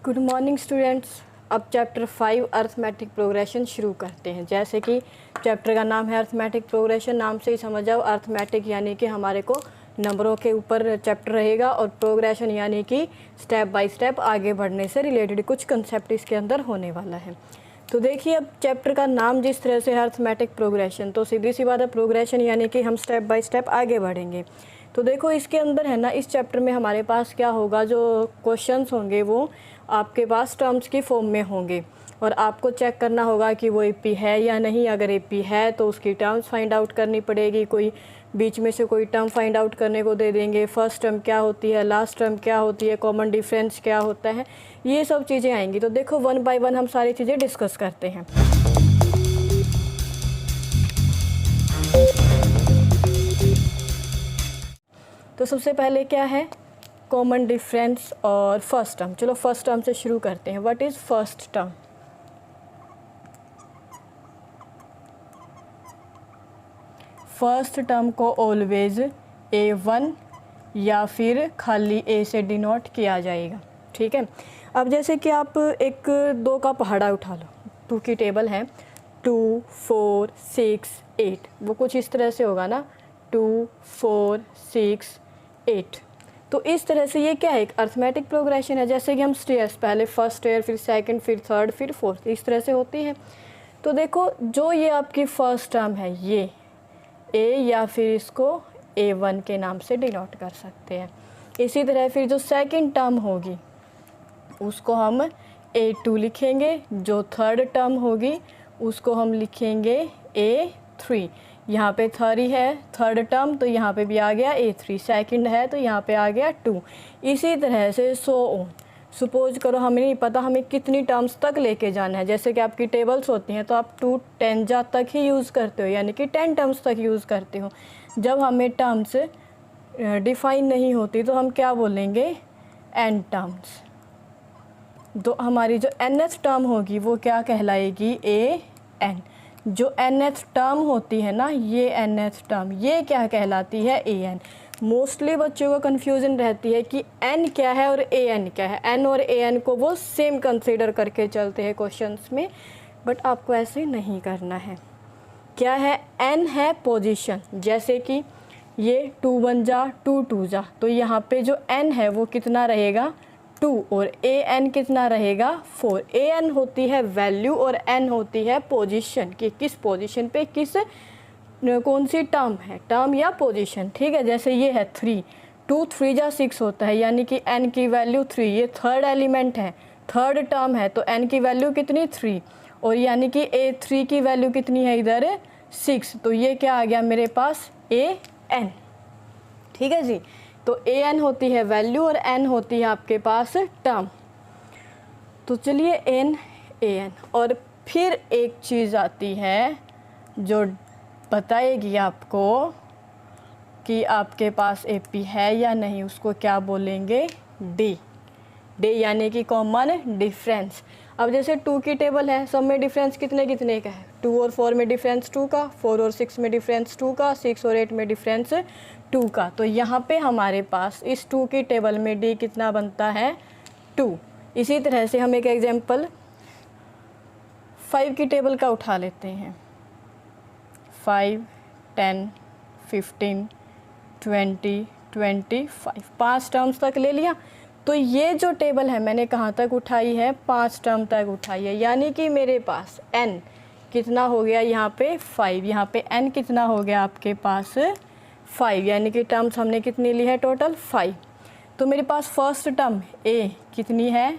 Good morning students. अब chapter 5 arithmetic progression शुरू करते हैं। जैसे कि चैप्टर का नाम है अर्थमेटिक प्रोग्रेशन, नाम से ही समझ जाओ अर्थमेटिक यानी कि हमारे को नंबरों के ऊपर चैप्टर रहेगा और प्रोग्रेशन यानी कि स्टेप बाय स्टेप आगे बढ़ने से रिलेटेड कुछ कंसेप्ट इसके अंदर होने वाला है। तो देखिए, अब चैप्टर का नाम जिस तरह से है अर्थमेटिक प्रोग्रेशन, तो सीधी सी बात है प्रोग्रेशन यानी कि हम स्टेप बाय स्टेप आगे बढ़ेंगे। तो देखो इसके अंदर है ना, इस चैप्टर में हमारे पास क्या होगा, जो क्वेश्चंस होंगे वो आपके पास टर्म्स की फॉर्म में होंगे और आपको चेक करना होगा कि वो एपी है या नहीं। अगर एपी है तो उसकी टर्म्स फाइंड आउट करनी पड़ेगी। कोई बीच में से कोई टर्म फाइंड आउट करने को दे देंगे, फर्स्ट टर्म क्या होती है, लास्ट टर्म क्या होती है, कॉमन डिफरेंस क्या होता है, ये सब चीज़ें आएंगी। तो देखो वन बाय वन हम सारी चीज़ें डिस्कस करते हैं। तो सबसे पहले क्या है, कॉमन डिफरेंस और फर्स्ट टर्म। चलो फर्स्ट टर्म से शुरू करते हैं। What is first term? First term को ऑलवेज A1 या फिर खाली A से डिनोट किया जाएगा। ठीक है। अब जैसे कि आप एक 2 का पहाड़ा उठा लो, 2 की टेबल है, 2 4 6 8, वो कुछ इस तरह से होगा ना, 2 4 6 8। तो इस तरह से ये क्या है, एक अर्थमेटिक प्रोग्रेशन है। जैसे कि हम स्टेयर्स पहले फर्स्ट स्टेयर, फिर सेकंड, फिर थर्ड, फिर फोर्थ, इस तरह से होती है। तो देखो जो ये आपकी फर्स्ट टर्म है ये ए, या फिर इसको A1 के नाम से डिनोट कर सकते हैं। इसी तरह फिर जो सेकंड टर्म होगी उसको हम A2 लिखेंगे, जो थर्ड टर्म होगी उसको हम लिखेंगे A3। यहाँ पे 3 है थर्ड टर्म, तो यहाँ पे भी आ गया A3। सेकंड है तो यहाँ पे आ गया 2। इसी तरह से सो ऑन। सपोज करो हमें नहीं पता हमें कितनी टर्म्स तक लेके जाना है। जैसे कि आपकी टेबल्स होती हैं तो आप 2 10 जा तक ही यूज़ करते हो, यानी कि 10 टर्म्स तक यूज़ करते हो। जब हमें टर्म्स डिफाइन नहीं होती तो हम क्या बोलेंगे, n टर्म्स। तो हमारी जो nth टर्म होगी वो क्या कहलाएगी, an। जो nth टर्म होती है ना, ये nth टर्म, ये क्या कहलाती है, an। मोस्टली बच्चों को कन्फ्यूज़न रहती है कि n क्या है और an क्या है। n और an को वो सेम कंसीडर करके चलते हैं क्वेश्चंस में, बट आपको ऐसे नहीं करना है। क्या है, n है पोजीशन। जैसे कि ये 2 1 जा 2 2 जा, तो यहाँ पे जो n है वो कितना रहेगा, 2, और an कितना रहेगा, 4। an होती है वैल्यू और n होती है पोजीशन, कि किस पोजीशन पे किस कौन सी टर्म है, टर्म या पोजीशन। ठीक है। जैसे ये है 3, 2 3 जा 6 होता है, यानी कि n की वैल्यू 3। ये थर्ड एलिमेंट है, थर्ड टर्म है, तो n की वैल्यू कितनी, 3, और यानी कि A3 की वैल्यू कितनी है इधर, 6। तो ये क्या आ गया मेरे पास, an। ठीक है जी। तो an होती है वैल्यू और n होती है आपके पास टर्म। तो चलिए an। और फिर एक चीज़ आती है जो बताएगी आपको कि आपके पास AP है या नहीं, उसको क्या बोलेंगे, D यानी कि कॉमन डिफरेंस। अब जैसे 2 की टेबल है, सब में डिफरेंस कितने कितने का है, 2 और 4 में डिफरेंस 2 का, 4 और 6 में डिफरेंस 2 का, 6 और 8 में डिफरेंस 2 का। तो यहाँ पे हमारे पास इस 2 की टेबल में D कितना बनता है, 2। इसी तरह से हम एक एग्जांपल 5 की टेबल का उठा लेते हैं। 5 10 15 20 25, 5 टर्म्स तक ले लिया। तो ये जो टेबल है मैंने कहाँ तक उठाई है, 5 टर्म तक उठाई है, यानी कि मेरे पास n कितना हो गया यहाँ पे 5, यहाँ पे n कितना हो गया आपके पास 5, यानी कि टर्म्स हमने कितनी ली है, टोटल 5। तो मेरे पास फर्स्ट टर्म a कितनी है,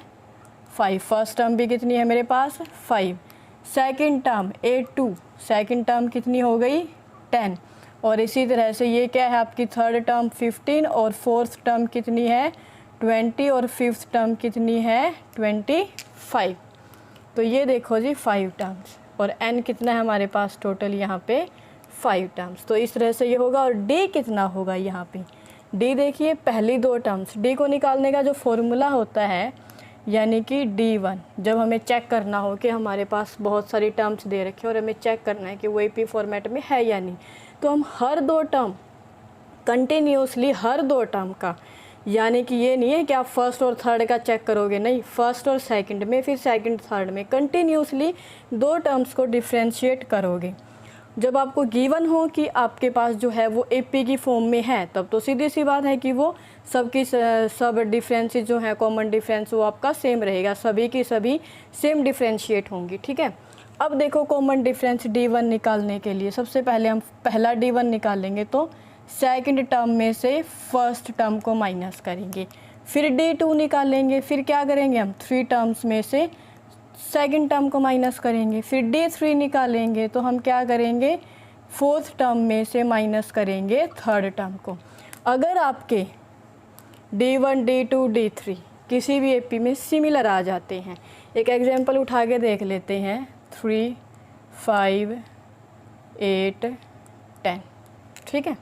5, फर्स्ट टर्म भी कितनी है मेरे पास 5। Second term A2, second term कितनी हो गई 10, और इसी तरह से ये क्या है आपकी थर्ड टर्म 15, और फोर्थ टर्म कितनी है 20, और फिफ्थ टर्म कितनी है 25। तो ये देखो जी 5 टर्म्स, और n कितना है हमारे पास टोटल यहाँ पे 5 टर्म्स। तो इस तरह से ये होगा। और d कितना होगा यहाँ पे, d देखिए पहली 2 टर्म्स, d को निकालने का जो फॉर्मूला होता है यानी कि D1, जब हमें चेक करना हो कि हमारे पास बहुत सारी टर्म्स दे रखे हैं और हमें चेक करना है कि वो AP फॉर्मेट में है या नहीं, तो हम हर 2 टर्म कंटिन्यूसली, हर 2 टर्म का यानी कि ये नहीं है कि आप फर्स्ट और थर्ड का चेक करोगे, नहीं, फर्स्ट और सेकंड में, फिर सेकंड थर्ड में कंटिन्यूसली दो टर्म्स को डिफ्रेंशिएट करोगे। जब आपको गिवन हो कि आपके पास जो है वो एपी की फॉर्म में है, तब तो सीधी सी बात है कि वो सबकी सब डिफरेंसेस जो है, कॉमन डिफरेंस वो आपका सेम रहेगा, सभी की सभी सेम डिफ्रेंशिएट होंगी। ठीक है, अब देखो कॉमन डिफरेंस D1 निकालने के लिए सबसे पहले हम पहला D1 निकालेंगे तो सेकंड टर्म में से फर्स्ट टर्म को माइनस करेंगे, फिर D2 निकालेंगे, फिर क्या करेंगे हम थ्री टर्म्स में से सेकंड टर्म को माइनस करेंगे, फिर D3 निकालेंगे तो हम क्या करेंगे फोर्थ टर्म में से माइनस करेंगे थर्ड टर्म को। अगर आपके D1 D2 D3 किसी भी एपी में सिमिलर आ जाते हैं, एक एग्जांपल उठा के देख लेते हैं 3 5 8 10। ठीक है,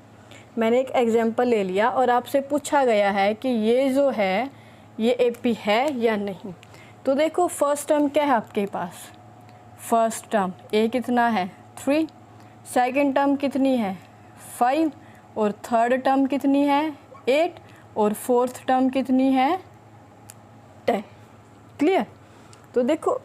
मैंने एक एग्जांपल ले लिया और आपसे पूछा गया है कि ये जो है ये एपी है या नहीं। तो देखो फर्स्ट टर्म क्या है आपके पास, फर्स्ट टर्म ए कितना है 3, सेकंड टर्म कितनी है 5, और थर्ड टर्म कितनी है 8, और फोर्थ टर्म कितनी है 10। क्लियर? तो देखो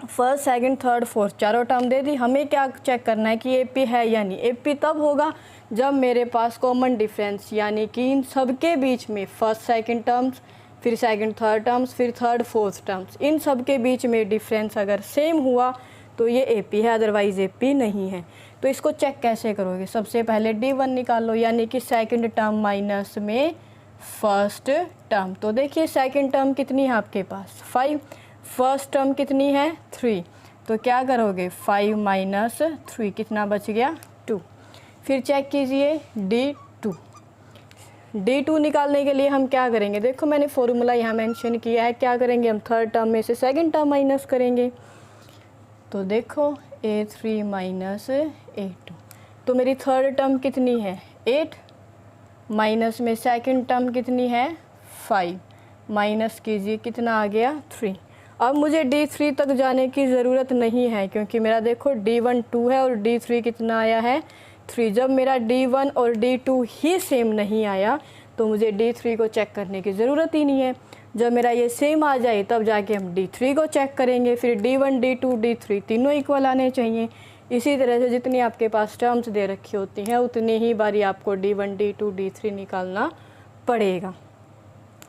फर्स्ट सेकंड थर्ड फोर्थ चारों टर्म दे दी, हमें क्या चेक करना है कि एपी है या नहीं। एपी तब होगा जब मेरे पास कॉमन डिफरेंस यानी कि इन सब के बीच में फर्स्ट सेकंड टर्म्स, फिर सेकंड थर्ड टर्म्स, फिर थर्ड फोर्थ टर्म्स, इन सब के बीच में डिफरेंस अगर सेम हुआ तो ये एपी है, अदरवाइज एपी नहीं है। तो इसको चेक कैसे करोगे, सबसे पहले D1 निकालो यानी कि सेकंड टर्म माइनस में फर्स्ट टर्म। तो देखिए सेकंड टर्म कितनी है आपके पास 5, फर्स्ट टर्म कितनी है 3, तो क्या करोगे 5 माइनस 3 कितना बच गया 2। फिर चेक कीजिए D2 निकालने के लिए हम क्या करेंगे, देखो मैंने फॉर्मूला यहाँ मेंशन किया है, क्या करेंगे हम थर्ड टर्म में से सेकंड टर्म माइनस करेंगे। तो देखो A3 माइनस A2, तो मेरी थर्ड टर्म कितनी है 8, माइनस में सेकंड टर्म कितनी है 5, माइनस कीजिए कितना आ गया 3। अब मुझे D3 तक जाने की ज़रूरत नहीं है क्योंकि मेरा देखो D1 2 है और D3 कितना आया है 3। जब मेरा D1 और D2 ही सेम नहीं आया तो मुझे D3 को चेक करने की ज़रूरत ही नहीं है। जब मेरा ये सेम आ जाए तब जाके हम D3 को चेक करेंगे, फिर D1 D2 D3 तीनों इक्वल आने चाहिए। इसी तरह से जितनी आपके पास टर्म्स दे रखी होती हैं उतनी ही बारी आपको D1 D2 D3 निकालना पड़ेगा।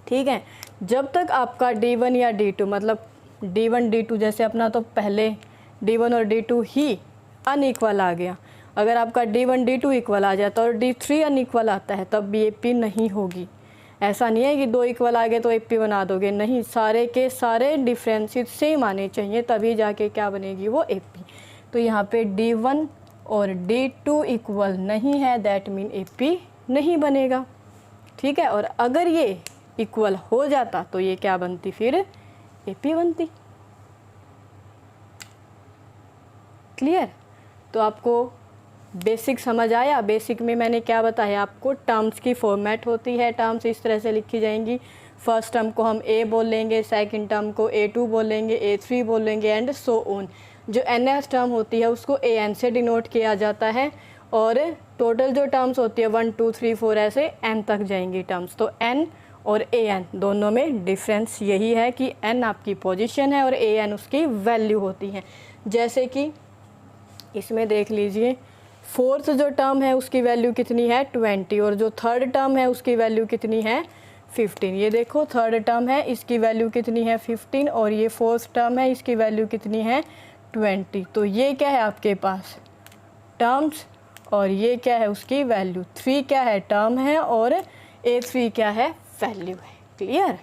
ठीक है, जब तक आपका D1 या D2 मतलब D1 D2 जैसे अपना तो पहले D1 और D2 ही अनइक्वल आ गया, अगर आपका D1 D2 इक्वल आ जाता और D3 अनइक्वल आता है तब भी एपी नहीं होगी। ऐसा नहीं है कि दो इक्वल आ गए तो एपी बना दोगे, नहीं, सारे के सारे डिफरेंसेस सेम आने चाहिए तभी जाके क्या बनेगी वो एपी। तो यहाँ पे D1 और D2 इक्वल नहीं है, दैट मीन एपी नहीं बनेगा। ठीक है, और अगर ये इक्वल हो जाता तो ये क्या बनती, फिर एपी बनती। क्लियर? तो आपको बेसिक समझ आया। बेसिक में मैंने क्या बताया आपको, टर्म्स की फॉर्मेट होती है, टर्म्स इस तरह से लिखी जाएंगी, फर्स्ट टर्म को हम ए बोलेंगे, सेकंड टर्म को A2 बोलेंगे, A3 बोलेंगे एंड सो ऑन। जो nth टर्म होती है उसको AN से डिनोट किया जाता है और टोटल जो टर्म्स होती है 1 2 3 4 ऐसे n तक जाएंगी टर्म्स। तो n और AN दोनों में डिफरेंस यही है कि n आपकी पोजीशन है और AN उसकी वैल्यू होती है। जैसे कि इसमें देख लीजिए फोर्थ जो टर्म है उसकी वैल्यू कितनी है 20 और जो थर्ड टर्म है उसकी वैल्यू कितनी है 15। ये देखो थर्ड टर्म है इसकी वैल्यू कितनी है 15 और ये फोर्थ टर्म है इसकी वैल्यू कितनी है 20। तो ये क्या है आपके पास टर्म्स और ये क्या है उसकी वैल्यू। 3 क्या है टर्म है और A3 क्या है वैल्यू है। क्लियर?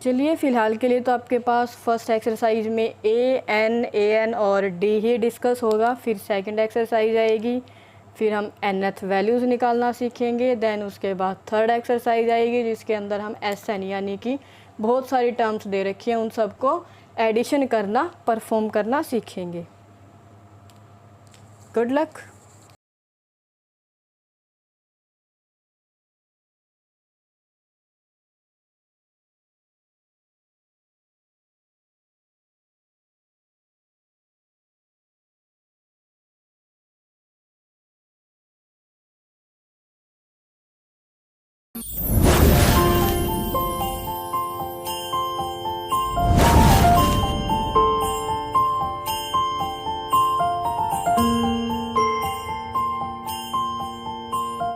चलिए फ़िलहाल के लिए तो आपके पास फर्स्ट एक्सरसाइज में AN और D ही डिस्कस होगा, फिर सेकंड एक्सरसाइज आएगी, फिर हम nth वैल्यूज़ निकालना सीखेंगे, देन उसके बाद थर्ड एक्सरसाइज आएगी जिसके अंदर हम SN यानी कि बहुत सारी टर्म्स दे रखी हैं उन सबको एडिशन करना परफॉर्म करना सीखेंगे। Good luck. है।